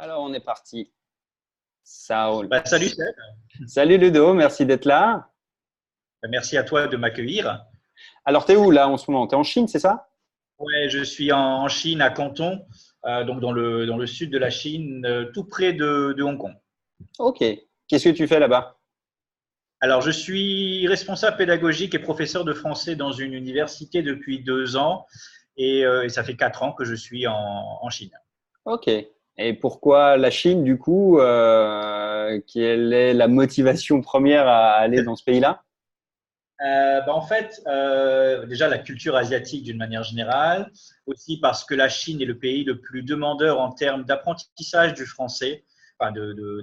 Alors, on est parti. Ça roule. Salut Seb. Salut Ludo, merci d'être là. Merci à toi de m'accueillir. Alors, t'es où là en ce moment? T'es en Chine, c'est ça? Ouais, je suis en Chine, à Canton, donc dans le sud de la Chine, tout près de Hong Kong. Ok. Qu'est-ce que tu fais là-bas? Alors, je suis responsable pédagogique et professeur de français dans une université depuis 2 ans et ça fait 4 ans que je suis en Chine. Ok. Et pourquoi la Chine du coup? Quelle est la motivation première à aller dans ce pays-là? En fait, déjà la culture asiatique d'une manière générale, aussi parce que la Chine est le pays le plus demandeur en termes d'apprentissage du français, enfin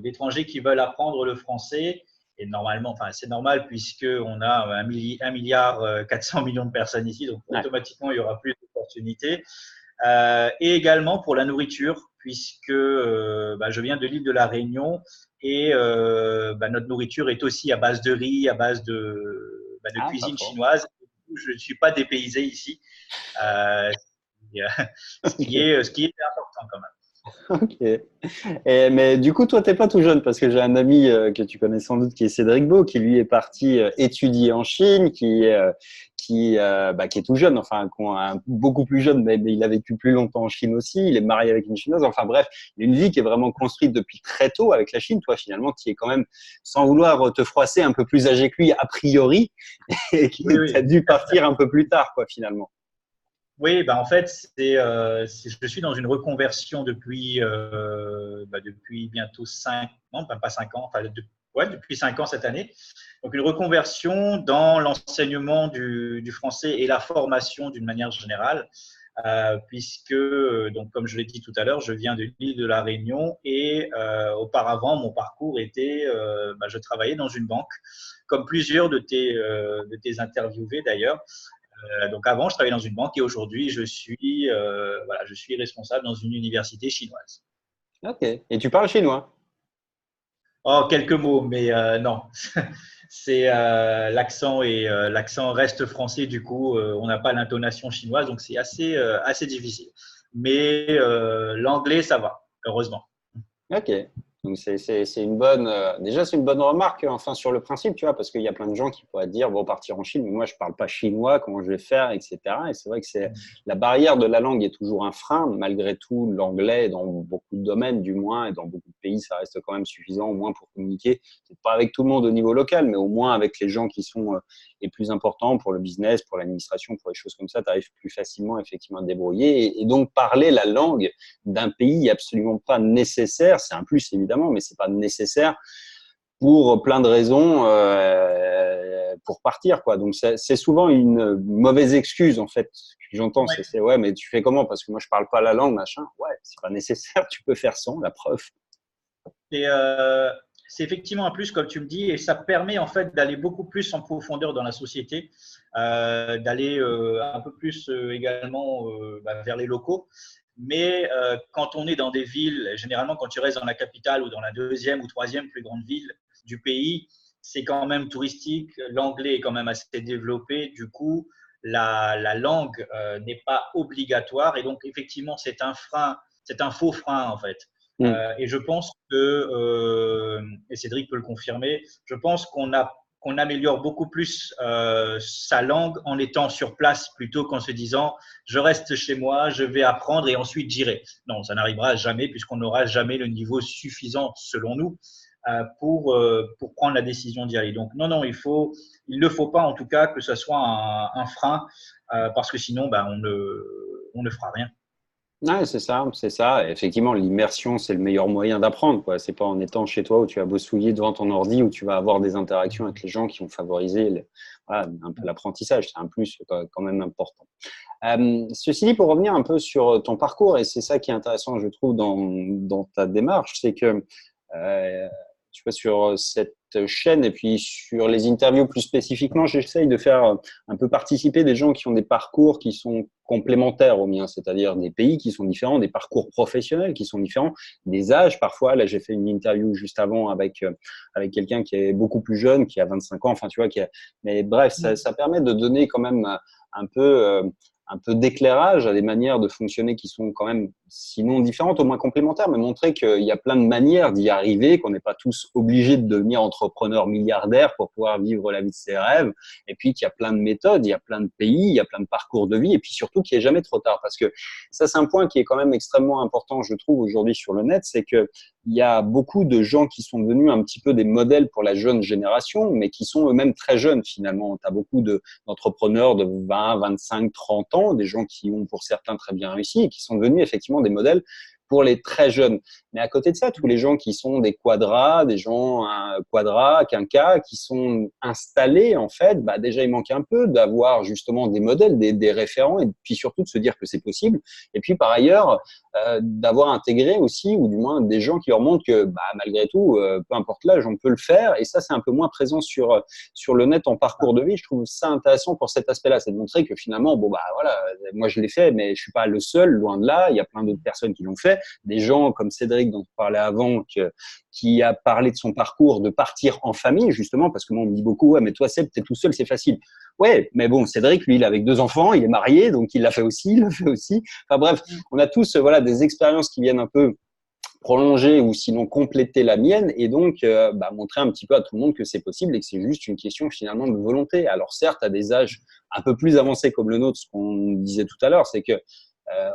d'étrangers qui veulent apprendre le français. Et normalement, enfin c'est normal puisque on a 1 milliard 400 millions de personnes ici, donc Ouais. automatiquement il y aura plus d'opportunités. Et également pour la nourriture, puisque je viens de l'île de la Réunion et notre nourriture est aussi à base de riz, à base de Ah, pas cuisine faux. chinoise. Je ne suis pas dépaysé ici, euh, ce qui Ok. est, ce qui est important quand même. Ok. Mais du coup, toi, t'es pas tout jeune parce que j'ai un ami que tu connais sans doute qui est Cédric Beau, qui lui est parti étudier en Chine, qui est tout jeune, enfin, beaucoup plus jeune, mais il a vécu plus longtemps en Chine aussi. Il est marié avec une Chinoise. Enfin bref, il a une vie qui est vraiment construite depuis très tôt avec la Chine. Toi, finalement, qui est quand même, sans vouloir te froisser, un peu plus âgé que lui a priori, et qui Oui, a oui. dû partir un peu plus tard, quoi, finalement. Oui, en fait, je suis dans une reconversion depuis bientôt 5 ans, pas 5 ans, enfin, ouais, depuis 5 ans cette année. Donc, une reconversion dans l'enseignement du français et la formation d'une manière générale, puisque, donc, comme je l'ai dit tout à l'heure, je viens de l'île de la Réunion et auparavant, mon parcours était, je travaillais dans une banque, comme plusieurs de tes interviewés d'ailleurs. Donc avant, je travaillais dans une banque et aujourd'hui, je suis responsable dans une université chinoise. Ok. Et tu parles chinois? Oh, quelques mots, mais non. C'est l'accent reste français, du coup, on n'a pas l'intonation chinoise, donc c'est assez difficile. Mais l'anglais, ça va, heureusement. Ok. Donc c'est une bonne déjà c'est une bonne remarque enfin sur le principe tu vois parce qu'il y a plein de gens qui pourraient dire bon partir en Chine mais moi je parle pas chinois comment je vais faire etc et c'est vrai que c'est la barrière de la langue est toujours un frein malgré tout l'anglais dans beaucoup de domaines du moins et dans beaucoup de pays ça reste quand même suffisant au moins pour communiquer peut-être pas avec tout le monde au niveau local mais au moins avec les gens qui sont les plus importants pour le business pour l'administration pour les choses comme ça tu arrives plus facilement effectivement à te débrouiller et donc parler la langue d'un pays absolument pas nécessaire. C'est un plus évidemment, mais c'est pas nécessaire pour plein de raisons pour partir quoi. Donc c'est souvent une mauvaise excuse en fait que j'entends. Ouais. C'est ouais, mais tu fais comment? Parce que moi je parle pas la langue machin. Ouais, c'est pas nécessaire. Tu peux faire sans la preuve. Et c'est effectivement un plus, comme tu me dis, et ça permet en fait d'aller beaucoup plus en profondeur dans la société, d'aller un peu plus également vers les locaux. Mais quand on est dans des villes, généralement quand tu restes dans la capitale ou dans la deuxième ou troisième plus grande ville du pays, c'est quand même touristique. L'anglais est quand même assez développé. Du coup, la langue n'est pas obligatoire. Et donc, effectivement, c'est un frein, c'est un faux frein en fait. Mm. Et je pense que, et Cédric peut le confirmer, je pense qu'on améliore beaucoup plus sa langue en étant sur place plutôt qu'en se disant je reste chez moi, je vais apprendre et ensuite j'irai. Non, ça n'arrivera jamais puisqu'on n'aura jamais le niveau suffisant selon nous pour prendre la décision d'y aller. Donc non, non, il ne faut pas en tout cas que ce soit un frein parce que sinon on ne fera rien. Ouais, c'est ça, c'est ça. Et effectivement, l'immersion, c'est le meilleur moyen d'apprendre, quoi. C'est pas en étant chez toi où tu vas bossouiller devant ton ordi où tu vas avoir des interactions avec les gens qui vont favoriser voilà, un peu l'apprentissage. C'est un plus quand même important. Ceci dit, pour revenir un peu sur ton parcours, et c'est ça qui est intéressant, je trouve, dans ta démarche, c'est que euh, tu vois, sur cette chaîne et puis sur les interviews plus spécifiquement, j'essaye de faire un peu participer des gens qui ont des parcours qui sont complémentaires aux miens, c'est-à-dire des pays qui sont différents, des parcours professionnels qui sont différents, des âges parfois. Là, j'ai fait une interview juste avant avec quelqu'un qui est beaucoup plus jeune, qui a 25 ans, enfin, tu vois, mais bref, ça permet de donner quand même un peu un peu d'éclairage à des manières de fonctionner qui sont quand même, sinon différentes, au moins complémentaires, mais montrer qu'il y a plein de manières d'y arriver, qu'on n'est pas tous obligés de devenir entrepreneurs milliardaires pour pouvoir vivre la vie de ses rêves, et puis qu'il y a plein de méthodes, il y a plein de pays, il y a plein de parcours de vie, et puis surtout qu'il n'est jamais trop tard. Parce que ça, c'est un point qui est quand même extrêmement important, je trouve, aujourd'hui sur le net, c'est que il y a beaucoup de gens qui sont devenus un petit peu des modèles pour la jeune génération, mais qui sont eux-mêmes très jeunes finalement. Tu as beaucoup d'entrepreneurs de 20, 25, 30 ans, des gens qui ont pour certains très bien réussi et qui sont devenus effectivement des modèles pour les très jeunes. Mais à côté de ça, tous les gens qui sont des quadras, des gens quadra, quinca, qui sont installés, en fait, bah, déjà, il manque un peu d'avoir justement des modèles, des référents, et puis surtout de se dire que c'est possible. Et puis, par ailleurs, d'avoir intégré aussi, ou du moins des gens qui leur montrent que, bah, malgré tout, peu importe l'âge, on peut le faire. Et ça, c'est un peu moins présent sur le net en parcours de vie. Je trouve ça intéressant pour cet aspect-là. C'est de montrer que finalement, bon, bah, voilà, moi, je l'ai fait, mais je suis pas le seul, loin de là. Il y a plein d'autres personnes qui l'ont fait. Des gens comme Cédric, dont on parlait avant, qui a parlé de son parcours de partir en famille, justement, parce que moi, on me dit beaucoup, ouais, mais toi, Seb, t'es tout seul, c'est facile. Ouais, mais bon, Cédric, lui, il est avec 2 enfants, il est marié, donc il l'a fait aussi, il l'a fait aussi. Enfin bref, on a tous, voilà, des expériences qui viennent un peu prolonger ou sinon compléter la mienne et donc bah, montrer un petit peu à tout le monde que c'est possible et que c'est juste une question finalement de volonté. Alors certes, à des âges un peu plus avancés comme le nôtre, ce qu'on disait tout à l'heure, c'est que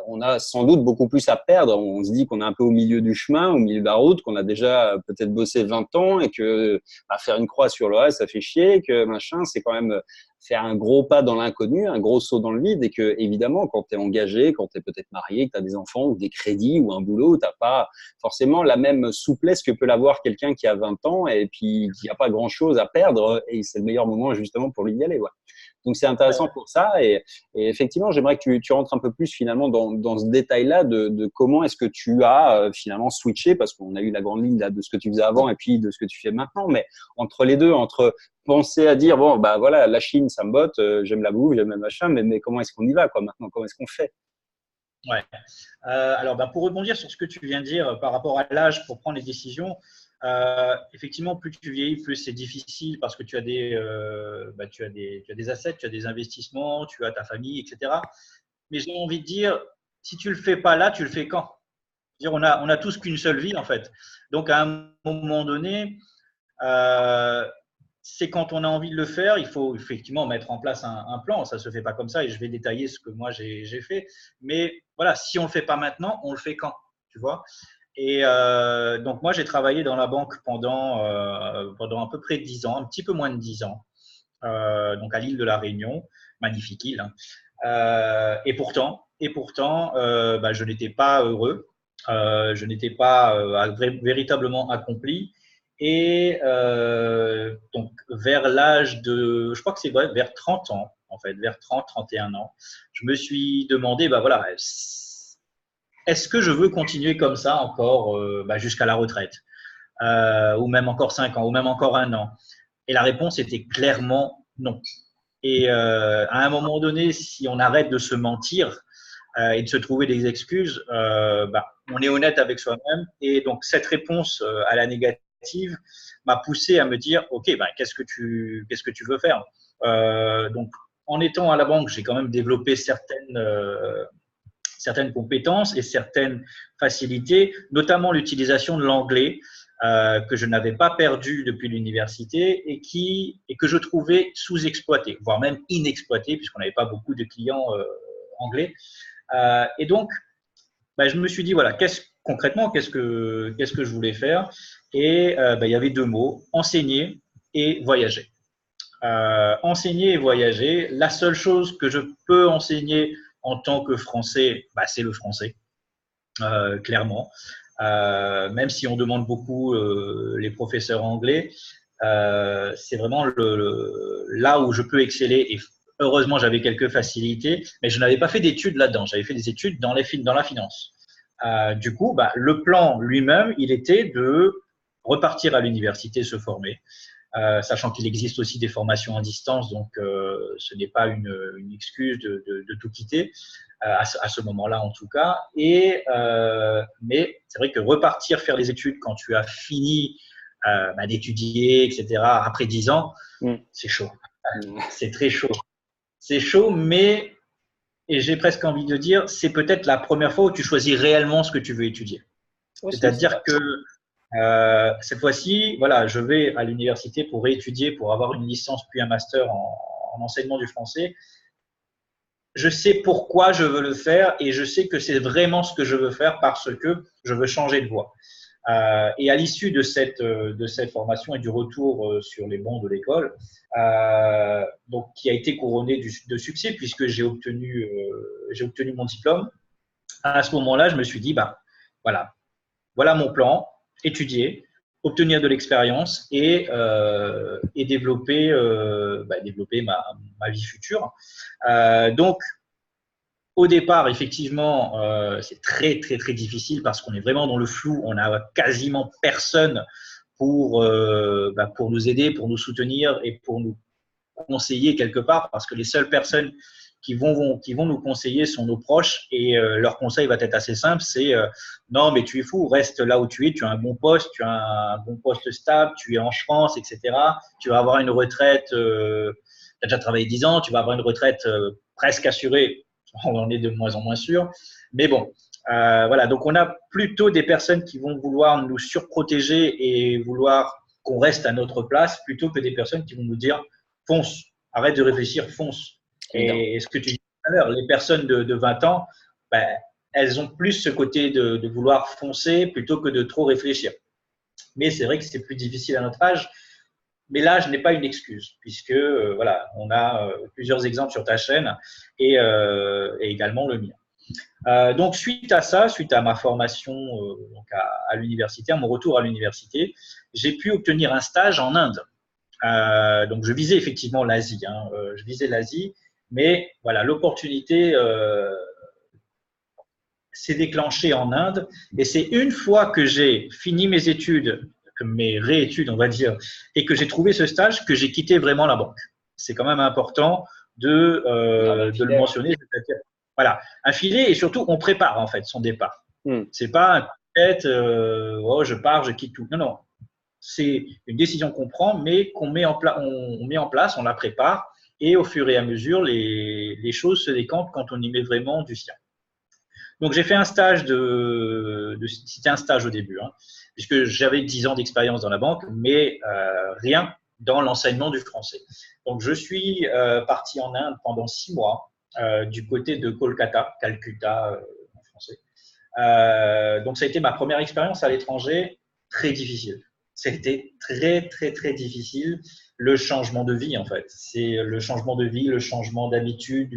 on a sans doute beaucoup plus à perdre. On se dit qu'on est un peu au milieu du chemin, au milieu de la route, qu'on a déjà peut-être bossé 20 ans et que bah, faire une croix sur le reste, ça fait chier, que machin, c'est quand même faire un gros pas dans l'inconnu, un gros saut dans le vide et que évidemment, quand tu es engagé, quand tu es peut-être marié, que tu as des enfants ou des crédits ou un boulot, tu n'as pas forcément la même souplesse que peut l'avoir quelqu'un qui a 20 ans et puis qui n'a pas grand-chose à perdre et c'est le meilleur moment justement pour lui y aller. Ouais. Donc, c'est intéressant pour ça. Et effectivement, j'aimerais que tu rentres un peu plus finalement dans ce détail-là de comment est-ce que tu as finalement switché, parce qu'on a eu la grande ligne là, de ce que tu faisais avant et puis de ce que tu fais maintenant. Mais entre les deux, entre penser à dire, bon, bah voilà, la Chine, ça me botte, j'aime la bouffe, j'aime le machin, mais comment est-ce qu'on y va quoi, maintenant? Comment est-ce qu'on fait? Ouais. Alors, bah, pour rebondir sur ce que tu viens de dire par rapport à l'âge pour prendre les décisions, effectivement, plus tu vieillis, plus c'est difficile parce que tu as tu as des assets, tu as des investissements, tu as ta famille, etc. Mais j'ai envie de dire, si tu le fais pas là, tu le fais quand? Dire, on a tous qu'une seule vie en fait. Donc à un moment donné, euh, c'est quand on a envie de le faire, il faut effectivement mettre en place un plan. Ça ne se fait pas comme ça et je vais détailler ce que moi j'ai fait. Mais voilà, si on ne le fait pas maintenant, on le fait quand, tu vois. Et donc moi j'ai travaillé dans la banque pendant à peu près 10 ans, un petit peu moins de 10 ans, donc à l'île de la Réunion, magnifique île. Hein. Et pourtant, bah, je n'étais pas heureux, je n'étais pas véritablement accompli. Et donc, vers l'âge de, je crois que c'est vrai, vers 30 ans, en fait, vers 30, 31 ans, je me suis demandé, bah voilà, est-ce que je veux continuer comme ça encore bah, jusqu'à la retraite, ou même encore 5 ans, ou même encore 1 an? Et la réponse était clairement non. Et à un moment donné, si on arrête de se mentir et de se trouver des excuses, bah, on est honnête avec soi-même. Et donc, cette réponse à la négative m'a poussé à me dire, OK, bah, qu'est-ce que tu veux faire? Donc, en étant à la banque, j'ai quand même développé certaines compétences et certaines facilités, notamment l'utilisation de l'anglais, que je n'avais pas perdu depuis l'université et que je trouvais sous-exploité, voire même inexploité, puisqu'on n'avait pas beaucoup de clients anglais. Et donc, bah, je me suis dit, voilà, concrètement, qu'est-ce que je voulais faire? Et bah, il y avait 2 mots, enseigner et voyager. Enseigner et voyager, la seule chose que je peux enseigner en tant que Français, bah, c'est le français, clairement. Même si on demande beaucoup les professeurs anglais, c'est vraiment là où je peux exceller. Et heureusement, j'avais quelques facilités, mais je n'avais pas fait d'études là-dedans. J'avais fait des études dans la finance. Du coup, bah, le plan lui-même, il était de repartir à l'université, se former, sachant qu'il existe aussi des formations à distance, donc ce n'est pas une excuse de tout quitter, à ce moment-là en tout cas. Mais c'est vrai que repartir faire les études quand tu as fini bah, d'étudier, etc., après 10 ans, c'est chaud. C'est très chaud. C'est chaud, mais et j'ai presque envie de dire, c'est peut-être la première fois où tu choisis réellement ce que tu veux étudier. C'est-à-dire que cette fois-ci, voilà, je vais à l'université pour étudier, pour avoir une licence puis un master en enseignement du français. Je sais pourquoi je veux le faire et je sais que c'est vraiment ce que je veux faire parce que je veux changer de voie. Et à l'issue de cette formation et du retour sur les bancs de l'école, donc qui a été couronné de succès puisque j'ai obtenu mon diplôme. À ce moment-là, je me suis dit, bah voilà mon plan, étudier, obtenir de l'expérience et développer ma vie future. Donc au départ, effectivement, c'est très, très, très difficile parce qu'on est vraiment dans le flou. On n'a quasiment personne pour nous aider, pour nous soutenir et pour nous conseiller quelque part parce que les seules personnes qui vont nous conseiller sont nos proches et leur conseil va être assez simple, c'est non mais tu es fou, reste là où tu es, tu as un bon poste, tu as un bon poste stable, tu es en France, etc. Tu vas avoir une retraite, tu as déjà travaillé 10 ans, tu vas avoir une retraite presque assurée. On en est de moins en moins sûr. Mais bon, voilà. Donc, on a plutôt des personnes qui vont vouloir nous surprotéger et vouloir qu'on reste à notre place plutôt que des personnes qui vont nous dire fonce, arrête de réfléchir, fonce. Et ce que tu disais tout à l'heure, les personnes de 20 ans, ben, elles ont plus ce côté de vouloir foncer plutôt que de trop réfléchir. Mais c'est vrai que c'est plus difficile à notre âge. Mais l'âge n'est pas une excuse, puisque voilà, on a plusieurs exemples sur ta chaîne et également le mien. Donc, suite à ça, suite à ma formation donc à l'université, à mon retour à l'université, j'ai pu obtenir un stage en Inde. Donc, je visais effectivement l'Asie. Je visais l'Asie, mais voilà, l'opportunité s'est déclenchée en Inde. Et c'est une fois que j'ai fini mes études, mes réétudes, on va dire, et que j'ai trouvé ce stage, que j'ai quitté vraiment la banque. C'est quand même important de le mentionner. Voilà, un filet et surtout, on prépare en fait son départ. C'est pas un tête, oh, je pars, je quitte tout. Non, non. C'est une décision qu'on prend, mais qu'on met on met en place, on la prépare, et au fur et à mesure, les choses se décantent quand on y met vraiment du sien. Donc, j'ai fait un stage c'était un stage au début, puisque j'avais 10 ans d'expérience dans la banque, mais rien dans l'enseignement du français. Donc, je suis parti en Inde pendant 6 mois, du côté de Kolkata, Calcutta en français. Donc, ça a été ma première expérience à l'étranger, très difficile. C'était très, très, très difficile, le changement de vie, en fait. C'est le changement de vie, le changement d'habitude,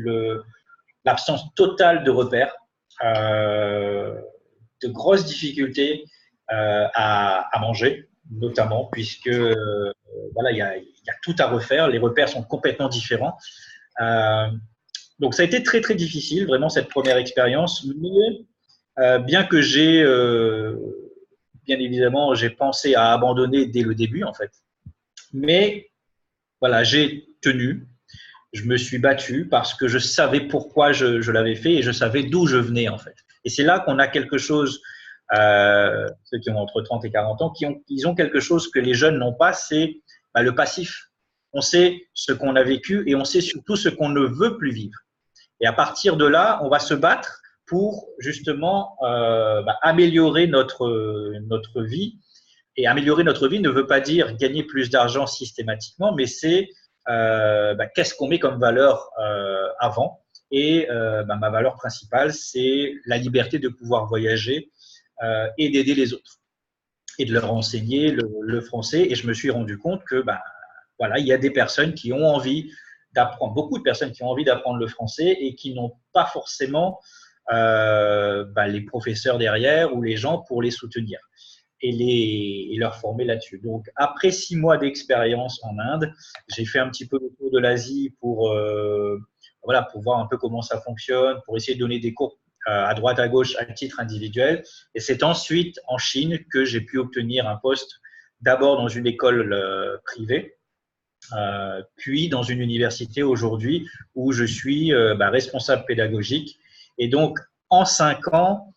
l'absence totale de repères. De grosses difficultés à manger, notamment, puisque voilà, il y a tout à refaire, les repères sont complètement différents. Donc, ça a été très, très difficile, vraiment, cette première expérience, mais bien que bien évidemment, j'ai pensé à abandonner dès le début, en fait. Mais voilà, j'ai tenu. Je me suis battu parce que je savais pourquoi je l'avais fait et je savais d'où je venais en fait. Et c'est là qu'on a quelque chose, ceux qui ont entre 30 et 40 ans, ils ont quelque chose que les jeunes n'ont pas, c'est le passif. On sait ce qu'on a vécu et on sait surtout ce qu'on ne veut plus vivre. Et à partir de là, on va se battre pour justement améliorer notre vie. Et améliorer notre vie ne veut pas dire gagner plus d'argent systématiquement, mais c'est qu'est-ce qu'on met comme valeur avant. Et ma valeur principale, c'est la liberté de pouvoir voyager et d'aider les autres et de leur enseigner le français. Et je me suis rendu compte que voilà, il y a des personnes qui ont envie d'apprendre, beaucoup de personnes qui ont envie d'apprendre le français et qui n'ont pas forcément les professeurs derrière ou les gens pour les soutenir et leur former là-dessus. Donc, après 6 mois d'expérience en Inde, j'ai fait un petit peu le tour de l'Asie pour voir un peu comment ça fonctionne, pour essayer de donner des cours à droite, à gauche, à titre individuel. Et c'est ensuite en Chine que j'ai pu obtenir un poste d'abord dans une école privée, puis dans une université aujourd'hui où je suis responsable pédagogique. Et donc, en 5 ans,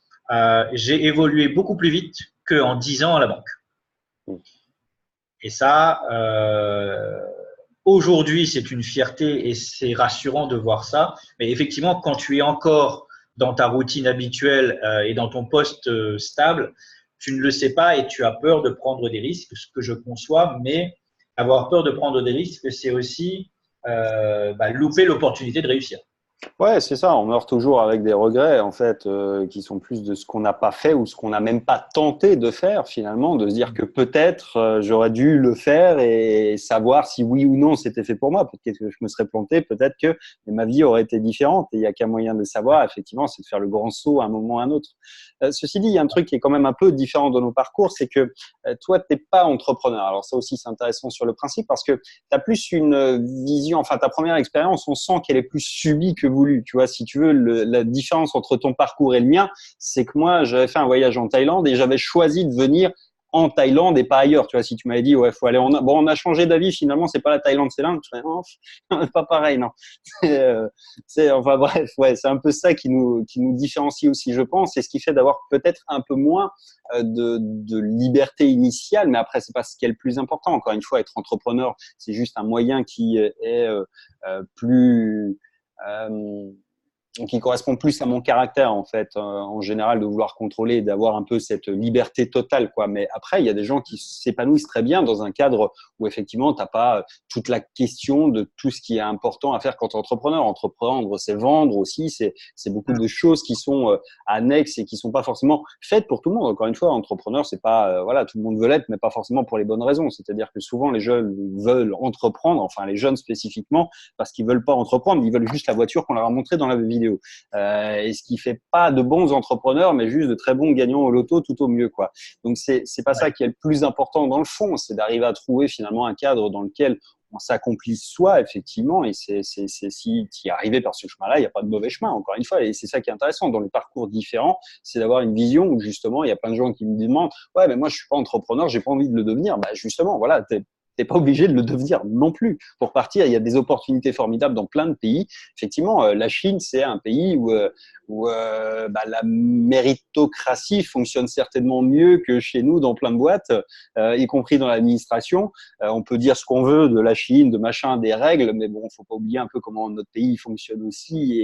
j'ai évolué beaucoup plus vite qu'en 10 ans à la banque. Et ça, aujourd'hui, c'est une fierté et c'est rassurant de voir ça. Mais effectivement, quand tu es encore dans ta routine habituelle et dans ton poste stable, tu ne le sais pas et tu as peur de prendre des risques, ce que je conçois. Mais avoir peur de prendre des risques, c'est aussi louper l'opportunité de réussir. Ouais, c'est ça. On meurt toujours avec des regrets, en fait, qui sont plus de ce qu'on n'a pas fait ou ce qu'on n'a même pas tenté de faire, finalement, de se dire que peut-être j'aurais dû le faire et savoir si oui ou non c'était fait pour moi. Peut-être que je me serais planté, peut-être que ma vie aurait été différente. Et il n'y a qu'un moyen de le savoir, effectivement, c'est de faire le grand saut à un moment ou à un autre. Ceci dit, il y a un truc qui est quand même un peu différent de nos parcours, c'est que toi, tu n'es pas entrepreneur. Alors ça aussi, c'est intéressant sur le principe parce que tu as plus une vision, enfin ta première expérience, on sent qu'elle est plus subie que voulu. Tu vois, si tu veux, la différence entre ton parcours et le mien, c'est que moi, j'avais fait un voyage en Thaïlande et j'avais choisi de venir en Thaïlande et pas ailleurs. Tu vois, si tu m'avais dit, ouais, faut aller bon, on a changé d'avis, finalement, c'est pas la Thaïlande, c'est l'Inde. Je serais, non, pas pareil, non. Enfin, bref, ouais, c'est un peu ça qui nous différencie aussi, je pense, et ce qui fait d'avoir peut-être un peu moins de liberté initiale, mais après, c'est pas ce qui est le plus important. Encore une fois, être entrepreneur, c'est juste un moyen qui est plus qui correspond plus à mon caractère en fait, en général, de vouloir contrôler, d'avoir un peu cette liberté totale, quoi. Mais après, il y a des gens qui s'épanouissent très bien dans un cadre où effectivement, t'as pas toute la question de tout ce qui est important à faire quand tu es entrepreneur. Entreprendre, c'est vendre aussi, c'est beaucoup de choses qui sont annexes et qui sont pas forcément faites pour tout le monde. Encore une fois, entrepreneur, c'est pas voilà, tout le monde veut l'être, mais pas forcément pour les bonnes raisons. C'est-à-dire que souvent les jeunes veulent entreprendre, enfin les jeunes spécifiquement, parce qu'ils veulent pas entreprendre, ils veulent juste la voiture qu'on leur a montrée dans la vidéo. Et ce qui fait pas de bons entrepreneurs, mais juste de très bons gagnants au loto, tout au mieux, quoi. Donc c'est pas ça qui est le plus important dans le fond, c'est d'arriver à trouver finalement un cadre dans lequel on s'accomplit soi, effectivement, et c'est si tu y arrivé par ce chemin-là, il n'y a pas de mauvais chemin, encore une fois, et c'est ça qui est intéressant dans les parcours différents, c'est d'avoir une vision où justement, il y a plein de gens qui me demandent, ouais, mais moi, je suis pas entrepreneur, j'ai pas envie de le devenir. Bah, justement, voilà, t'es pas obligé de le devenir non plus. Pour partir, il y a des opportunités formidables dans plein de pays. Effectivement, la Chine, c'est un pays où la méritocratie fonctionne certainement mieux que chez nous dans plein de boîtes, y compris dans l'administration. On peut dire ce qu'on veut de la Chine, de machin, des règles, mais bon, faut pas oublier un peu comment notre pays fonctionne aussi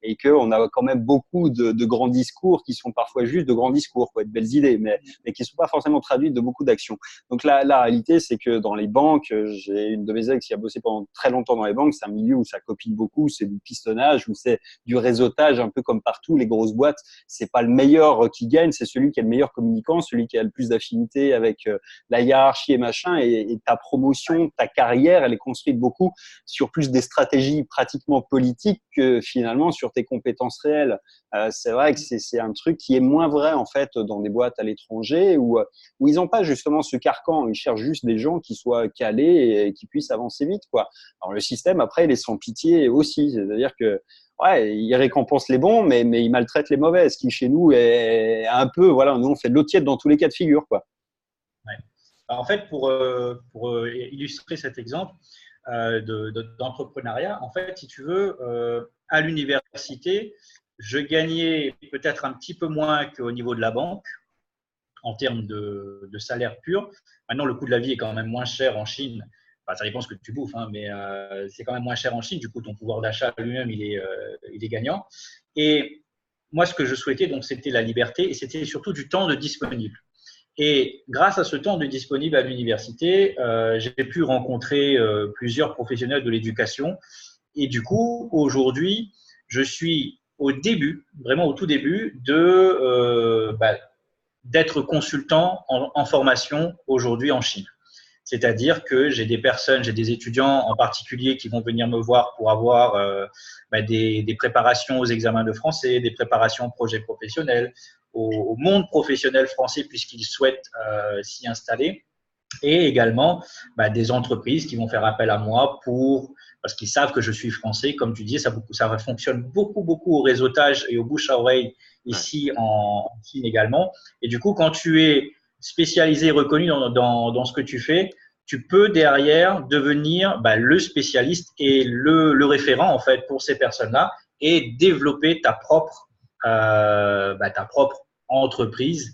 et qu'on a quand même beaucoup de grands discours qui sont parfois juste de grands discours, quoi, de belles idées, mais qui sont pas forcément traduites de beaucoup d'actions. Donc la réalité, c'est que dans les banques, j'ai une de mes ex qui a bossé pendant très longtemps dans les banques, c'est un milieu où ça copine beaucoup, c'est du pistonnage, où c'est du réseautage, un peu comme partout, les grosses boîtes, c'est pas le meilleur qui gagne, c'est celui qui est le meilleur communicant, celui qui a le plus d'affinité avec la hiérarchie et machin, et ta promotion, ta carrière, elle est construite beaucoup sur plus des stratégies pratiquement politiques que finalement sur tes compétences réelles. C'est vrai que c'est un truc qui est moins vrai en fait dans des boîtes à l'étranger où ils n'ont pas justement ce carcan, ils cherchent juste des gens qui soient calés et qui puissent avancer vite, quoi. Alors le système après il est sans pitié aussi, c'est-à-dire que ouais, il récompense les bons, mais il maltraite les mauvais. Ce qui chez nous est un peu, voilà, nous on fait de l'eau tiède dans tous les cas de figure, quoi. Ouais. Alors, en fait, pour illustrer cet exemple d'entrepreneuriat, en fait, si tu veux, à l'université, je gagnais peut-être un petit peu moins qu'au niveau de la banque en termes de salaire pur. Maintenant, le coût de la vie est quand même moins cher en Chine. Enfin, ça dépend ce que tu bouffes, hein, mais c'est quand même moins cher en Chine. Du coup, ton pouvoir d'achat lui-même, il est gagnant. Et moi, ce que je souhaitais, donc, c'était la liberté et c'était surtout du temps de disponible. Et grâce à ce temps de disponible à l'université, j'ai pu rencontrer plusieurs professionnels de l'éducation. Et du coup, aujourd'hui, je suis au début, vraiment au tout début, d'être consultant en formation aujourd'hui en Chine. C'est-à-dire que j'ai des personnes, j'ai des étudiants en particulier qui vont venir me voir pour avoir des préparations aux examens de français, des préparations aux projets professionnels, au monde professionnel français puisqu'ils souhaitent s'y installer. Et également des entreprises qui vont faire appel à moi parce qu'ils savent que je suis français. Comme tu dis, ça fonctionne beaucoup au réseautage et au bouche à oreille ici en Chine également. Et du coup, quand tu es spécialisé et reconnu dans ce que tu fais, tu peux derrière devenir le spécialiste et le référent en fait pour ces personnes-là et développer ta propre entreprise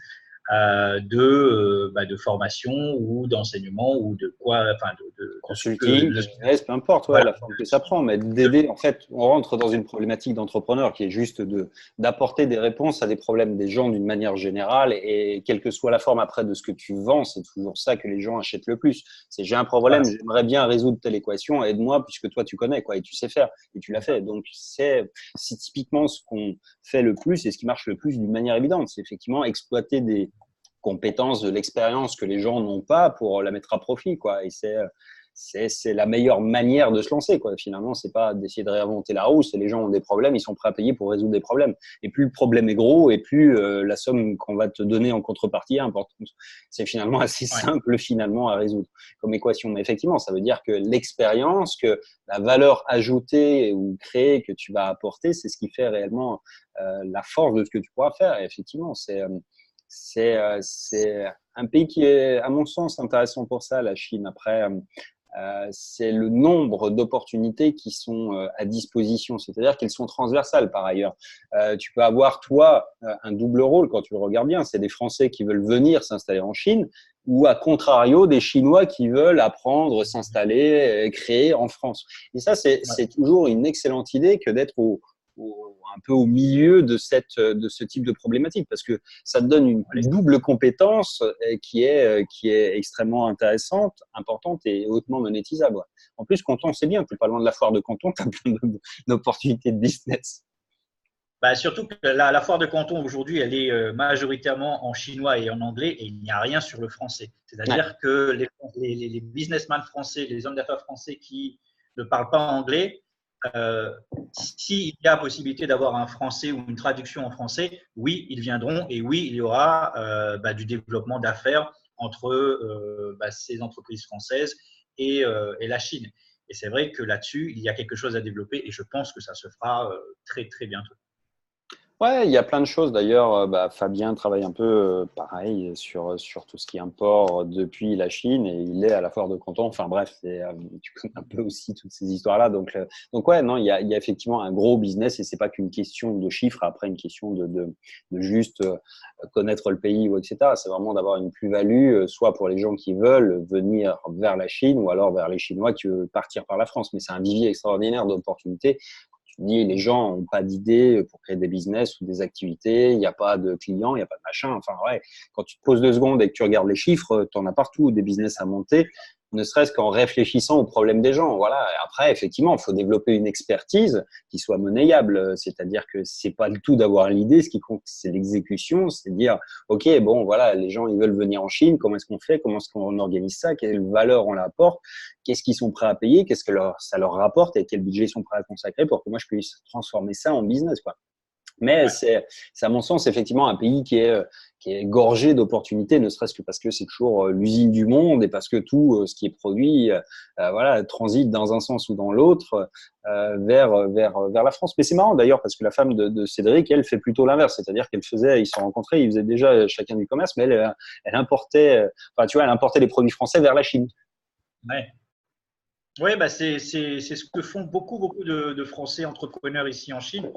de formation ou d'enseignement ou de quoi, enfin de consulting, business, peu importe, ouais, la forme que ça prend, mais d'aider, en fait, on rentre dans une problématique d'entrepreneur qui est juste d'apporter des réponses à des problèmes des gens d'une manière générale et quelle que soit la forme après de ce que tu vends, c'est toujours ça que les gens achètent le plus. C'est j'ai un problème, j'aimerais bien résoudre telle équation, aide-moi puisque toi tu connais quoi et tu sais faire et tu l'as fait. Donc c'est typiquement ce qu'on fait le plus et ce qui marche le plus d'une manière évidente. C'est effectivement exploiter des compétences, de l'expérience que les gens n'ont pas pour la mettre à profit, quoi. Et c'est la meilleure manière de se lancer, quoi. Finalement, c'est pas d'essayer de réinventer la roue. C'est les gens ont des problèmes, ils sont prêts à payer pour résoudre des problèmes. Et plus le problème est gros, et plus la somme qu'on va te donner en contrepartie est importante. C'est finalement assez simple, finalement, à résoudre comme équation. Mais effectivement, ça veut dire que l'expérience, que la valeur ajoutée ou créée que tu vas apporter, c'est ce qui fait réellement la force de ce que tu pourras faire. Et effectivement, c'est un pays qui est, à mon sens, intéressant pour ça, la Chine. Après, c'est le nombre d'opportunités qui sont à disposition, c'est-à-dire qu'elles sont transversales par ailleurs. Tu peux avoir, toi, un double rôle quand tu le regardes bien. C'est des Français qui veulent venir s'installer en Chine ou, à contrario, des Chinois qui veulent apprendre, s'installer, créer en France. Et ça, c'est toujours une excellente idée que d'être un peu au milieu de ce type de problématique parce que ça te donne une double compétence qui est extrêmement intéressante, importante et hautement monétisable. En plus, Canton, c'est bien, tu n'es pas loin de la foire de Canton, tu as plein d'opportunités de business. Bah, surtout que la foire de Canton aujourd'hui, elle est majoritairement en chinois et en anglais et il n'y a rien sur le français. C'est-à-dire que les businessmen français, les hommes d'affaires français qui ne parlent pas anglais, s'il y a possibilité d'avoir un français ou une traduction en français, oui, ils viendront et oui, il y aura du développement d'affaires entre ces entreprises françaises et la Chine. Et c'est vrai que là-dessus, il y a quelque chose à développer et je pense que ça se fera très, très bientôt. Ouais, il y a plein de choses. D'ailleurs, Fabien travaille un peu pareil sur tout ce qui est import depuis la Chine et il est à la foire de Canton. Enfin bref, tu connais un peu aussi toutes ces histoires-là. Donc ouais, non, il y a effectivement un gros business et c'est pas qu'une question de chiffres, après une question de juste connaître le pays ou etc. C'est vraiment d'avoir une plus-value, soit pour les gens qui veulent venir vers la Chine ou alors vers les Chinois qui veulent partir par la France. Mais c'est un vivier extraordinaire d'opportunités. Tu dis, les gens n'ont pas d'idées pour créer des business ou des activités, il n'y a pas de clients, il n'y a pas de machin. Enfin, ouais, quand tu te poses 2 secondes et que tu regardes les chiffres, tu en as partout des business à monter, ne serait-ce qu'en réfléchissant aux problèmes des gens. Voilà. Et après, effectivement, il faut développer une expertise qui soit monnayable. C'est-à-dire que c'est pas du tout d'avoir l'idée, ce qui compte, c'est l'exécution. C'est dire, OK, bon, voilà, les gens, ils veulent venir en Chine. Comment est-ce qu'on fait? Comment est-ce qu'on organise ça? Quelle valeur on leur apporte? Qu'est-ce qu'ils sont prêts à payer? Qu'est-ce que ça leur rapporte et quel budget ils sont prêts à consacrer pour que moi, je puisse transformer ça en business, quoi. Mais c'est à mon sens effectivement un pays qui est gorgé d'opportunités, ne serait-ce que parce que c'est toujours l'usine du monde et parce que tout ce qui est produit transite dans un sens ou dans l'autre vers la France. Mais c'est marrant d'ailleurs parce que la femme de Cédric, elle fait plutôt l'inverse, c'est-à-dire ils se sont rencontrés, ils faisaient déjà chacun du commerce, mais elle importait, elle importait les produits français vers la Chine. Oui, c'est ce que font beaucoup de Français entrepreneurs ici en Chine.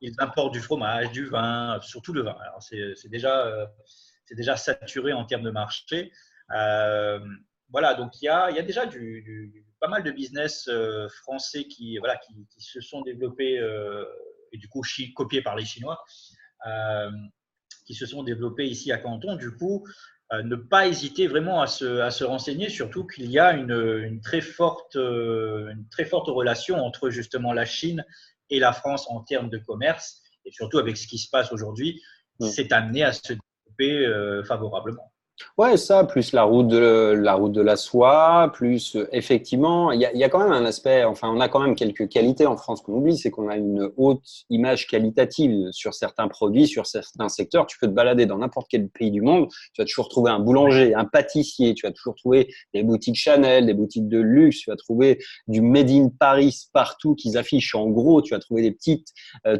Ils importent du fromage, du vin, surtout le vin. Alors, c'est déjà saturé en termes de marché. Voilà, donc il y a déjà pas mal de business français qui se sont développés et du coup copiés par les Chinois, qui se sont développés ici à Canton. Du coup, ne pas hésiter vraiment à se renseigner, surtout qu'il y a une très forte relation entre justement la Chine et la France en termes de commerce, et surtout avec ce qui se passe aujourd'hui, c'est amené à se développer favorablement. Ouais, ça, plus la route de la soie, plus effectivement, il y a quand même un aspect, enfin, on a quand même quelques qualités en France qu'on oublie, c'est qu'on a une haute image qualitative sur certains produits, sur certains secteurs. Tu peux te balader dans n'importe quel pays du monde, tu vas toujours trouver un boulanger, un pâtissier, tu vas toujours trouver des boutiques Chanel, des boutiques de luxe, tu vas trouver du Made in Paris partout qu'ils affichent en gros, tu vas trouver des petites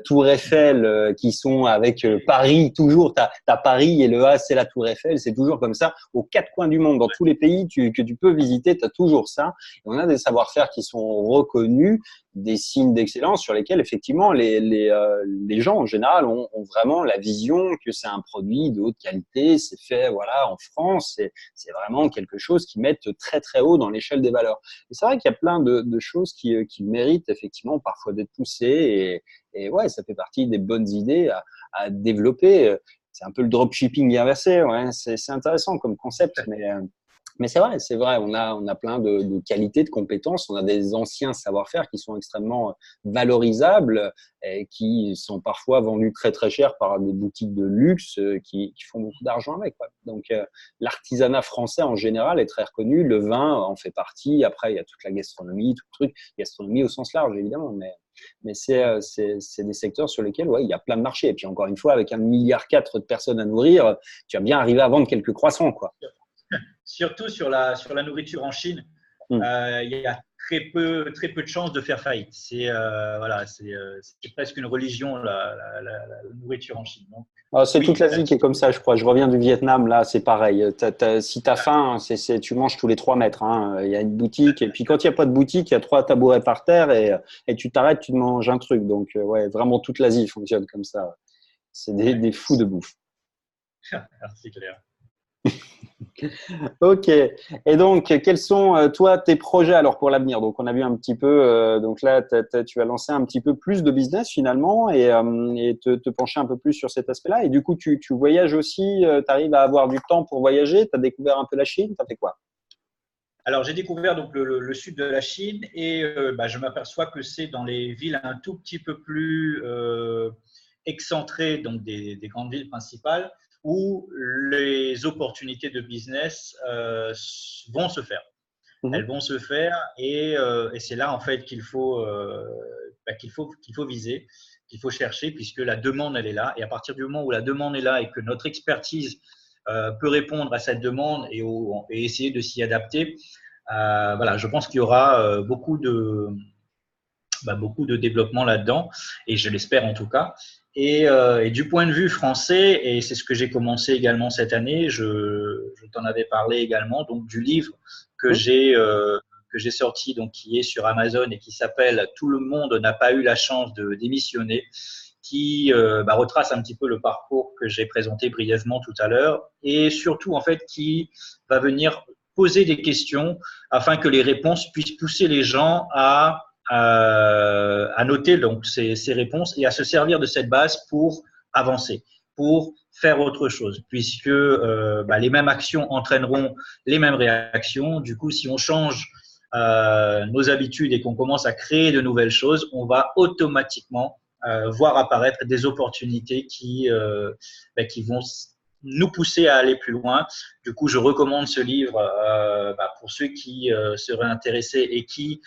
tours Eiffel qui sont avec Paris toujours, t'as Paris et le A c'est la tour Eiffel, c'est toujours comme comme ça aux quatre coins du monde, dans tous les pays que tu peux visiter, tu as toujours ça. Et on a des savoir-faire qui sont reconnus, des signes d'excellence sur lesquels effectivement les gens en général ont vraiment la vision que c'est un produit de haute qualité, c'est fait voilà en France, c'est vraiment quelque chose qui met très très haut dans l'échelle des valeurs. Et c'est vrai qu'il y a plein de choses qui méritent effectivement parfois d'être poussées et ouais, ça fait partie des bonnes idées à développer. C'est un peu le dropshipping inversé, ouais, c'est intéressant comme concept, mais c'est vrai, on a plein de qualités, de compétences, on a des anciens savoir-faire qui sont extrêmement valorisables et qui sont parfois vendus très très cher par des boutiques de luxe qui font beaucoup d'argent avec, quoi. Donc l'artisanat français en général est très reconnu, le vin en fait partie, après il y a toute la gastronomie, tout le truc, gastronomie au sens large évidemment, mais c'est des secteurs sur lesquels ouais, il y a plein de marchés. Et puis encore une fois, avec 1,4 milliard de personnes à nourrir, tu vas bien arriver à vendre quelques croissants, quoi. Surtout sur la nourriture en Chine, il y a très peu de chances de faire faillite. Voilà, c'est presque une religion, la nourriture en Chine. Donc, c'est oui, toute l'Asie qui est comme ça, je crois. Je reviens du Vietnam, là, c'est pareil. Si tu as faim, tu manges tous les 3 mètres. Hein. Il y a une boutique, et puis quand il n'y a pas de boutique, il y a 3 tabourets par terre, et tu t'arrêtes, tu te manges un truc. Donc, ouais, vraiment, toute l'Asie fonctionne comme ça. C'est des fous de bouffe. C'est clair. Ok. Et donc, quels sont, toi, tes projets alors pour l'avenir? Donc, on a vu un petit peu, donc là, tu as lancé un petit peu plus de business finalement et te pencher un peu plus sur cet aspect-là. Et du coup, tu voyages aussi, tu arrives à avoir du temps pour voyager, tu as découvert un peu la Chine, tu as fait quoi? Alors, j'ai découvert donc le sud de la Chine et je m'aperçois que c'est dans les villes un tout petit peu plus excentrées, donc des grandes villes principales, où les opportunités de business vont se faire. Elles vont se faire et c'est là en fait qu'il faut viser, qu'il faut chercher puisque la demande elle est là et à partir du moment où la demande est là et que notre expertise peut répondre à cette demande et essayer de s'y adapter, voilà, je pense qu'il y aura beaucoup de développement là-dedans et je l'espère en tout cas. Et du point de vue français, et c'est ce que j'ai commencé également cette année, je t'en avais parlé également, donc du livre que j'ai sorti, donc qui est sur Amazon et qui s'appelle « Tout le monde n'a pas eu la chance de démissionner », qui retrace un petit peu le parcours que j'ai présenté brièvement tout à l'heure et surtout en fait qui va venir poser des questions afin que les réponses puissent pousser les gens à noter donc ces réponses et à se servir de cette base pour avancer, pour faire autre chose, puisque les mêmes actions entraîneront les mêmes réactions. Du coup, si on change nos habitudes et qu'on commence à créer de nouvelles choses, on va automatiquement voir apparaître des opportunités qui vont nous pousser à aller plus loin. Du coup, je recommande ce livre pour ceux qui seraient intéressés et qui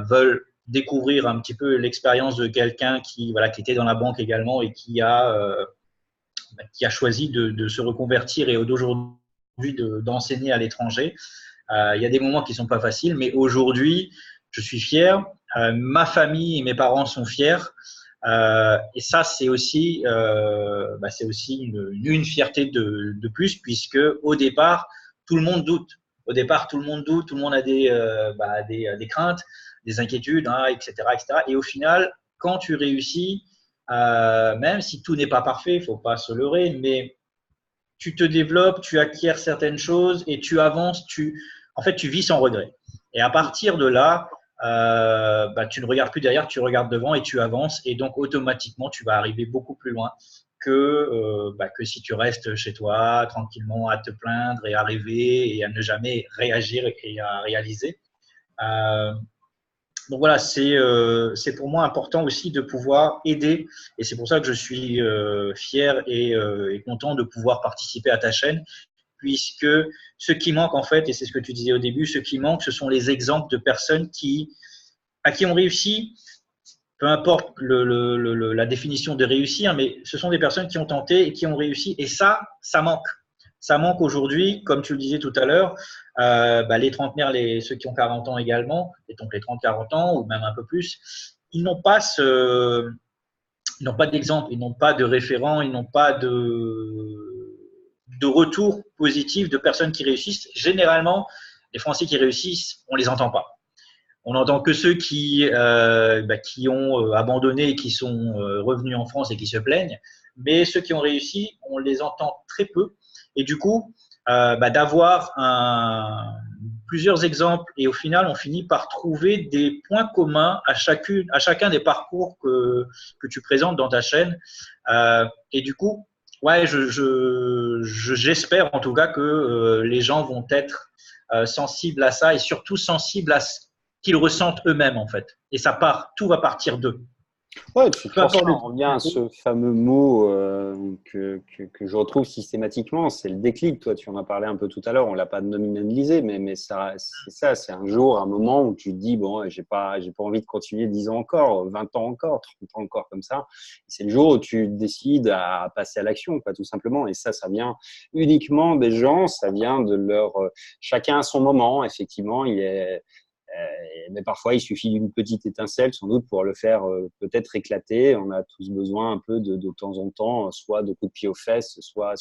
veulent découvrir un petit peu l'expérience de quelqu'un qui était dans la banque également et qui a choisi de se reconvertir et d'aujourd'hui d'enseigner à l'étranger. Il y a des moments qui ne sont pas faciles, mais aujourd'hui, je suis fier. Ma famille et mes parents sont fiers. Et ça, c'est aussi une fierté de plus, puisque au départ, tout le monde doute. Au départ, tout le monde doute, tout le monde a des craintes, des inquiétudes, hein, etc., etc. Et au final, quand tu réussis, même si tout n'est pas parfait, il ne faut pas se leurrer, mais tu te développes, tu acquiers certaines choses et tu avances, tu vis sans regret. Et à partir de là, tu ne regardes plus derrière, tu regardes devant et tu avances. Et donc, automatiquement, tu vas arriver beaucoup plus loin que si tu restes chez toi tranquillement à te plaindre et à rêver et à ne jamais réagir et à réaliser. Donc voilà, c'est pour moi important aussi de pouvoir aider et c'est pour ça que je suis fier et content de pouvoir participer à ta chaîne puisque ce qui manque en fait, et c'est ce que tu disais au début, ce qui manque, ce sont les exemples de personnes à qui on réussit, peu importe la définition de réussir, mais ce sont des personnes qui ont tenté et qui ont réussi et ça manque. Ça manque aujourd'hui, comme tu le disais tout à l'heure, les trentenaires, ceux qui ont 40 ans également, et donc les 30-40 ans ou même un peu plus, ils n'ont pas d'exemple, ils n'ont pas de référent, ils n'ont pas de retours positifs de personnes qui réussissent. Généralement, les Français qui réussissent, on les entend pas. On n'entend que ceux qui ont abandonné et qui sont revenus en France et qui se plaignent. Mais ceux qui ont réussi, on les entend très peu. Et du coup, d'avoir plusieurs exemples et au final, on finit par trouver des points communs à chacun des parcours que tu présentes dans ta chaîne. Et du coup, ouais, j'espère en tout cas que les gens vont être sensibles à ça et surtout sensibles à ce qu'ils ressentent eux-mêmes en fait. Et tout va partir d'eux. Ouais, de toute façon, on revient à ce fameux mot que je retrouve systématiquement, c'est le déclic. Toi, tu en as parlé un peu tout à l'heure, on l'a pas nominalisé, mais ça, c'est ça, c'est un jour, un moment où tu te dis, bon, j'ai pas envie de continuer 10 ans encore, 20 ans encore, 30 ans encore comme ça. C'est le jour où tu décides à passer à l'action, quoi, tout simplement. Et ça vient uniquement des gens, ça vient de chacun à son moment, effectivement, mais parfois, il suffit d'une petite étincelle, sans doute, pour le faire peut-être éclater. On a tous besoin un peu de temps en temps, soit de coups de pied aux fesses, soit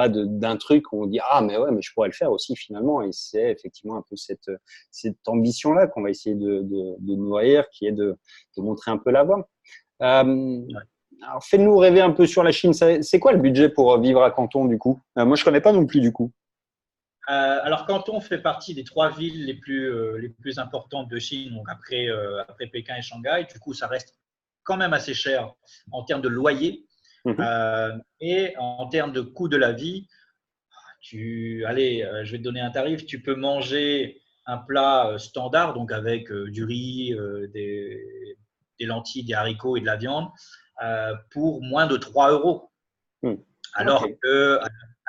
d'un truc où on dit ah mais ouais, mais je pourrais le faire aussi finalement. Et c'est effectivement un peu cette ambition-là qu'on va essayer de nourrir, qui est de montrer un peu la voie. Alors, fais-nous rêver un peu sur la Chine. C'est quoi le budget pour vivre à Canton du coup? Moi, je connais pas non plus du coup. Alors, Canton fait partie des 3 villes les plus importantes de Chine, donc après Pékin et Shanghai. Du coup, ça reste quand même assez cher en termes de loyer. Et en termes de coût de la vie, je vais te donner un tarif. Tu peux manger un plat standard, donc avec du riz, des lentilles, des haricots et de la viande, pour moins de 3 euros. Alors que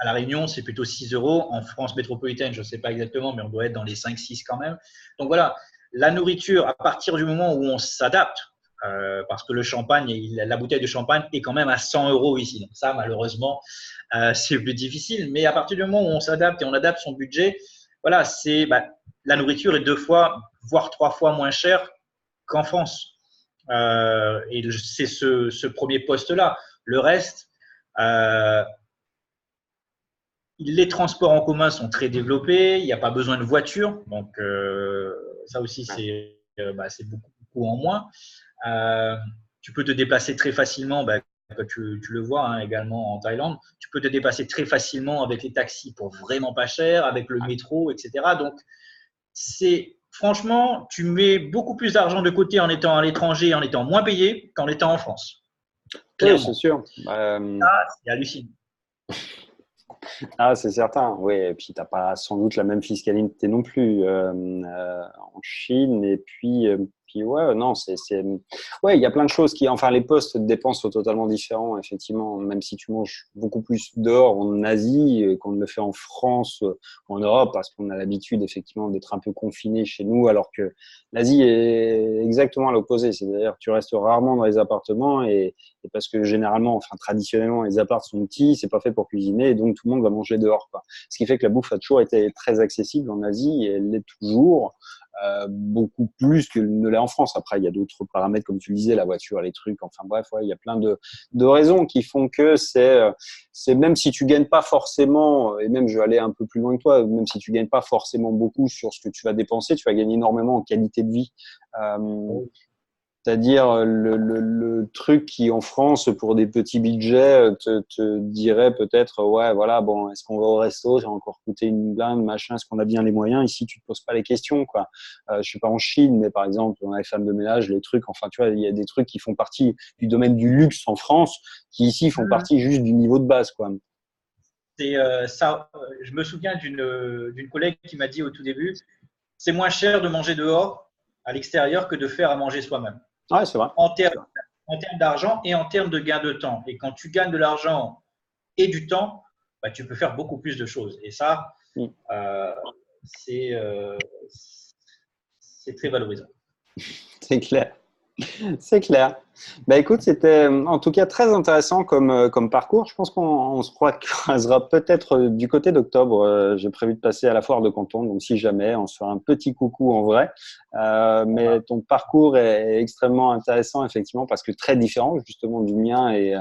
à La Réunion, c'est plutôt 6 euros. En France métropolitaine, je ne sais pas exactement, mais on doit être dans les 5-6 quand même. Donc voilà, la nourriture, à partir du moment où on s'adapte, parce que le champagne, la bouteille de champagne est quand même à 100 euros ici. Donc ça, malheureusement, c'est plus difficile. Mais à partir du moment où on s'adapte et on adapte son budget, voilà, la nourriture est 2 fois, voire 3 fois moins chère qu'en France. Et c'est ce premier poste-là. Le reste, les transports en commun sont très développés, il n'y a pas besoin de voiture, donc ça aussi c'est beaucoup en moins. Tu peux te déplacer très facilement, comme tu le vois également en Thaïlande, tu peux te déplacer très facilement avec les taxis pour vraiment pas cher, avec le métro, etc. Donc franchement, tu mets beaucoup plus d'argent de côté en étant à l'étranger, en étant moins payé qu'en étant en France. Clairement. Oui, c'est sûr. C'est hallucinant. Ah, c'est certain, oui. Et puis, tu n'as pas sans doute la même fiscalité non plus en Chine. Et puis ouais, non, ouais, il y a plein de choses enfin, les postes de dépenses sont totalement différents, effectivement. Même si tu manges beaucoup plus dehors en Asie qu'on ne le fait en France ou en Europe, parce qu'on a l'habitude, effectivement, d'être un peu confiné chez nous, alors que l'Asie est exactement à l'opposé. C'est-à-dire que tu restes rarement dans les appartements et parce que généralement, enfin, traditionnellement, les apparts sont petits, c'est pas fait pour cuisiner et donc tout le monde va manger dehors, quoi. Ce qui fait que la bouffe a toujours été très accessible en Asie et elle l'est toujours. Beaucoup plus que ne l'est en France. Après, il y a d'autres paramètres, comme tu le disais, la voiture, les trucs. Enfin bref, ouais, il y a plein de raisons qui font que c'est même si tu gagnes pas forcément, et même je vais aller un peu plus loin que toi, même si tu gagnes pas forcément beaucoup sur ce que tu vas dépenser, tu vas gagner énormément en qualité de vie. C'est-à-dire le truc qui en France pour des petits budgets te dirait peut-être ouais voilà bon est-ce qu'on va au resto, ça va encore coûter une blinde machin, est-ce qu'on a bien les moyens? Ici tu te poses pas les questions quoi. Je sais pas en Chine mais par exemple on a les femmes de ménage, les trucs, enfin tu vois il y a des trucs qui font partie du domaine du luxe en France qui ici font partie juste du niveau de base quoi. Je me souviens d'une collègue qui m'a dit au tout début, c'est moins cher de manger dehors à l'extérieur que de faire à manger soi-même. Ouais, c'est vrai. En termes d'argent et en termes de gain de temps. Et quand tu gagnes de l'argent et du temps, tu peux faire beaucoup plus de choses. Et ça, c'est très valorisant. C'est clair. C'est clair. Bah écoute, c'était en tout cas très intéressant comme parcours. Je pense qu'on se croisera peut-être du côté d'octobre. J'ai prévu de passer à la foire de Canton, donc si jamais, on se fera un petit coucou en vrai. Mais ton parcours est extrêmement intéressant, effectivement, parce que très différent justement du mien et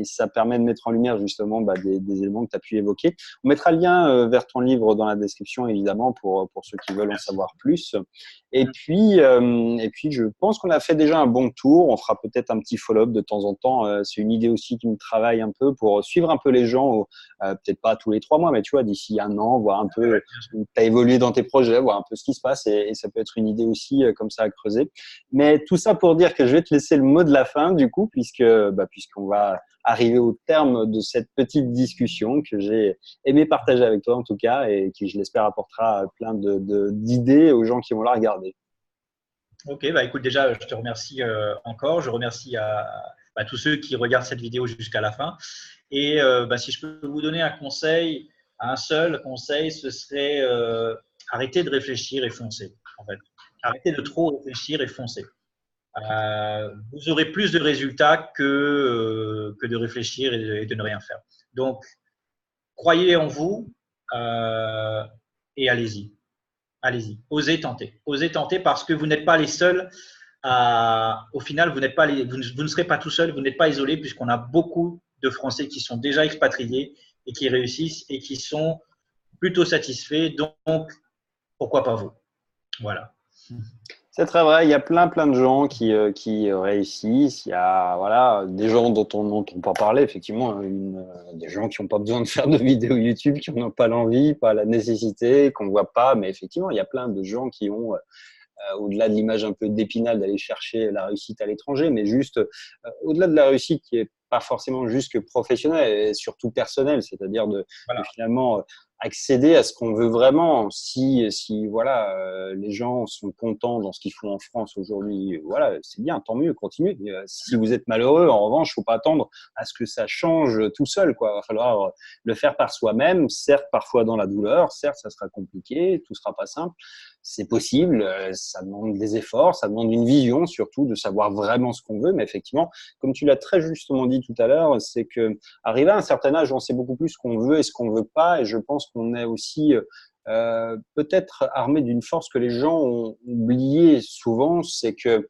ça permet de mettre en lumière justement des éléments que tu as pu évoquer. On mettra le lien vers ton livre dans la description, évidemment, pour ceux qui veulent en savoir plus. Et puis, je pense qu'on a fait déjà un bon tour. On fera peut-être un petit follow-up de temps en temps. C'est une idée aussi qui me travaille un peu pour suivre un peu les gens, peut-être pas tous les 3 mois, mais tu vois, d'ici un an, voir un peu où tu as évolué dans tes projets, voir un peu ce qui se passe. Et ça peut être une idée aussi comme ça à creuser. Mais tout ça pour dire que je vais te laisser le mot de la fin, du coup, puisqu'on va arriver au terme de cette petite discussion que j'ai aimé partager avec toi en tout cas et qui, je l'espère, apportera plein d'idées aux gens qui vont la regarder. Ok, bah écoute, déjà, je te remercie encore. Je remercie à tous ceux qui regardent cette vidéo jusqu'à la fin. Et si je peux vous donner un conseil, un seul conseil, ce serait arrêter de réfléchir et foncer. En fait, arrêtez de trop réfléchir et foncer. Vous aurez plus de résultats que de réfléchir et de ne rien faire. Donc, croyez en vous et allez-y. Allez-y, osez tenter parce que vous n'êtes pas les seuls. Au final, vous ne serez pas tout seul, vous n'êtes pas isolé puisqu'on a beaucoup de Français qui sont déjà expatriés et qui réussissent et qui sont plutôt satisfaits. Donc, pourquoi pas vous? Voilà. C'est très vrai, il y a plein de gens qui réussissent. Il y a voilà, des gens dont on n'entend pas parler, effectivement, des gens qui n'ont pas besoin de faire de vidéos YouTube, qui n'ont pas l'envie, pas la nécessité, qu'on ne voit pas. Mais effectivement, il y a plein de gens qui ont au-delà de l'image un peu d'Épinal d'aller chercher la réussite à l'étranger, mais juste au-delà de la réussite qui est pas forcément juste que professionnelle et surtout personnelle, c'est-à-dire de Voilà. finalement accéder à ce qu'on veut vraiment. Si voilà, les gens sont contents dans ce qu'ils font en France aujourd'hui, voilà, c'est bien, tant mieux, continuez. Si vous êtes malheureux, en revanche, faut pas attendre à ce que ça change tout seul, quoi. Il va falloir le faire par soi-même, certes parfois dans la douleur, certes ça sera compliqué, tout sera pas simple. C'est possible, ça demande des efforts, ça demande une vision surtout, de savoir vraiment ce qu'on veut. Mais effectivement, comme tu l'as très justement dit tout à l'heure, c'est que arrivé à un certain âge, on sait beaucoup plus ce qu'on veut et ce qu'on veut pas. Et je pense qu'on est aussi peut-être armé d'une force que les gens ont oublié souvent, c'est que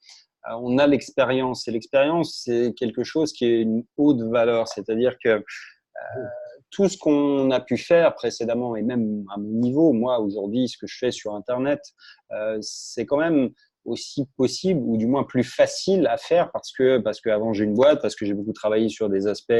on a l'expérience. Et l'expérience, c'est quelque chose qui est une haute valeur. C'est-à-dire que tout ce qu'on a pu faire précédemment et même à mon niveau, moi aujourd'hui, ce que je fais sur Internet, c'est quand même aussi possible ou du moins plus facile à faire parce que avant j'ai une boîte, parce que j'ai beaucoup travaillé sur des aspects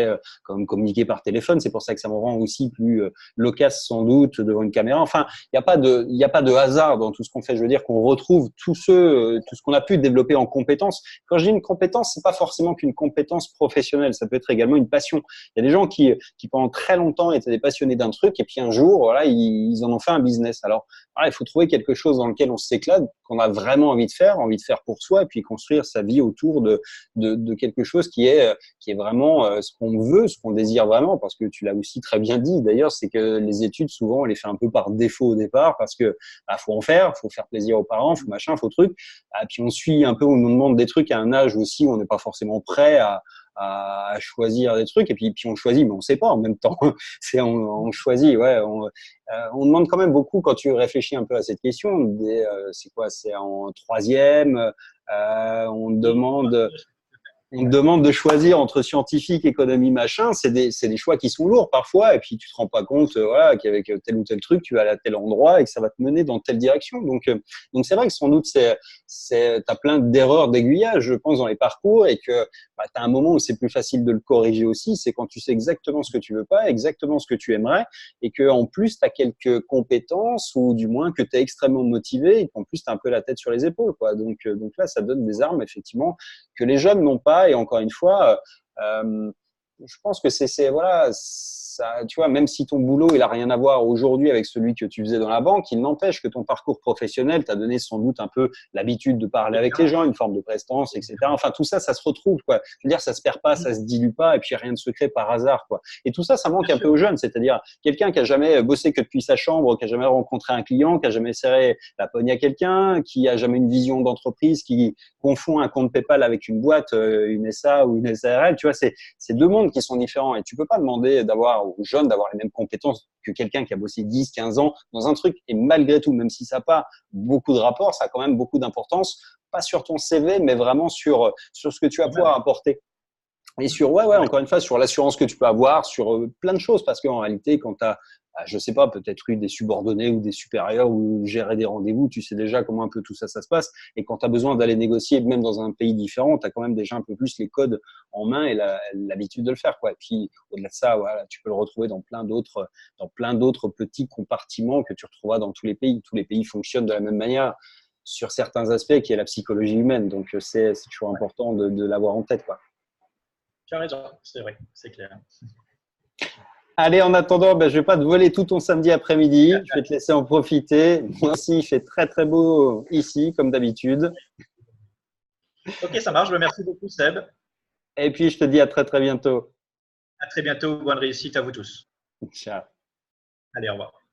comme communiquer par téléphone. C'est pour ça que ça me rend aussi plus loquace sans doute devant une caméra. Enfin, il y a pas de hasard dans tout ce qu'on fait. Je veux dire qu'on retrouve tout ce qu'on a pu développer en compétences. Quand je dis une compétence, c'est pas forcément qu'une compétence professionnelle. Ça peut être également une passion. Il y a des gens qui pendant très longtemps étaient des passionnés d'un truc et puis un jour, voilà, ils en ont fait un business. Alors, voilà, il faut trouver quelque chose dans lequel on s'éclate, qu'on a vraiment envie de faire pour soi et puis construire sa vie autour de quelque chose qui est vraiment ce qu'on veut, ce qu'on désire vraiment. Parce que tu l'as aussi très bien dit d'ailleurs, c'est que les études, souvent, on les fait un peu par défaut au départ parce que faut en faire, faut faire plaisir aux parents, faut machin, faut truc. Puis on suit un peu, on nous demande des trucs à un âge aussi où on n'est pas forcément prêt à choisir des trucs et puis on choisit mais on sait pas en même temps. On choisit, ouais. On demande quand même beaucoup quand tu réfléchis un peu à cette question. C'est quoi? C'est en troisième. On demande. On te demande de choisir entre scientifique, économie, machin. C'est des choix qui sont lourds parfois. Et puis, tu te rends pas compte voilà, qu'avec tel ou tel truc, tu vas aller à tel endroit et que ça va te mener dans telle direction. Donc c'est vrai que sans doute, t'as plein d'erreurs d'aiguillage, je pense, dans les parcours et que t'as un moment où c'est plus facile de le corriger aussi. C'est quand tu sais exactement ce que tu veux pas, exactement ce que tu aimerais et que en plus, t'as quelques compétences ou du moins que t'es extrêmement motivé et qu'en plus, t'as un peu la tête sur les épaules, quoi. Donc là, ça donne des armes, effectivement, que les jeunes n'ont pas. Et encore une fois, je pense que voilà, ça, tu vois, même si ton boulot, il a rien à voir aujourd'hui avec celui que tu faisais dans la banque, il n'empêche que ton parcours professionnel t'a donné sans doute un peu l'habitude de parler avec les gens, une forme de prestance, etc. Enfin, tout ça, ça se retrouve, quoi. Je veux dire, ça se perd pas, ça se dilue pas, et puis rien ne se crée par hasard, quoi. Et tout ça, ça manque un peu aux jeunes, c'est-à-dire quelqu'un qui a jamais bossé que depuis sa chambre, qui a jamais rencontré un client, qui a jamais serré la poigne à quelqu'un, qui a jamais une vision d'entreprise, qui confond un compte PayPal avec une boîte, une SA ou une SARL, tu vois, c'est deux mondes qui sont différents et tu peux pas demander d'avoir aux jeunes d'avoir les mêmes compétences que quelqu'un qui a bossé 10, 15 ans dans un truc. Et malgré tout, même si ça n'a pas beaucoup de rapport, ça a quand même beaucoup d'importance, pas sur ton CV, mais vraiment sur ce que tu vas pouvoir apporter. Et sur, encore une fois, sur l'assurance que tu peux avoir, sur plein de choses, parce qu'en réalité, quand tu as, je sais pas, peut-être eu des subordonnés ou des supérieurs ou gérer des rendez-vous, tu sais déjà comment un peu tout ça se passe. Et quand tu as besoin d'aller négocier, même dans un pays différent, tu as quand même déjà un peu plus les codes en main et l'habitude de le faire, quoi. Et puis, au-delà de ça, voilà, tu peux le retrouver dans plein d'autres petits compartiments que tu retrouveras dans tous les pays. Tous les pays fonctionnent de la même manière sur certains aspects, qui est la psychologie humaine. Donc, c'est toujours important de l'avoir en tête, quoi. Tu as raison, c'est vrai, c'est clair. Allez, en attendant, je ne vais pas te voler tout ton samedi après-midi. Je vais te laisser en profiter. Moi aussi, il fait très, très beau ici, comme d'habitude. Ok, ça marche. Merci beaucoup, Seb. Et puis, je te dis à très, très bientôt. À très bientôt. Bonne réussite à vous tous. Ciao. Allez, au revoir.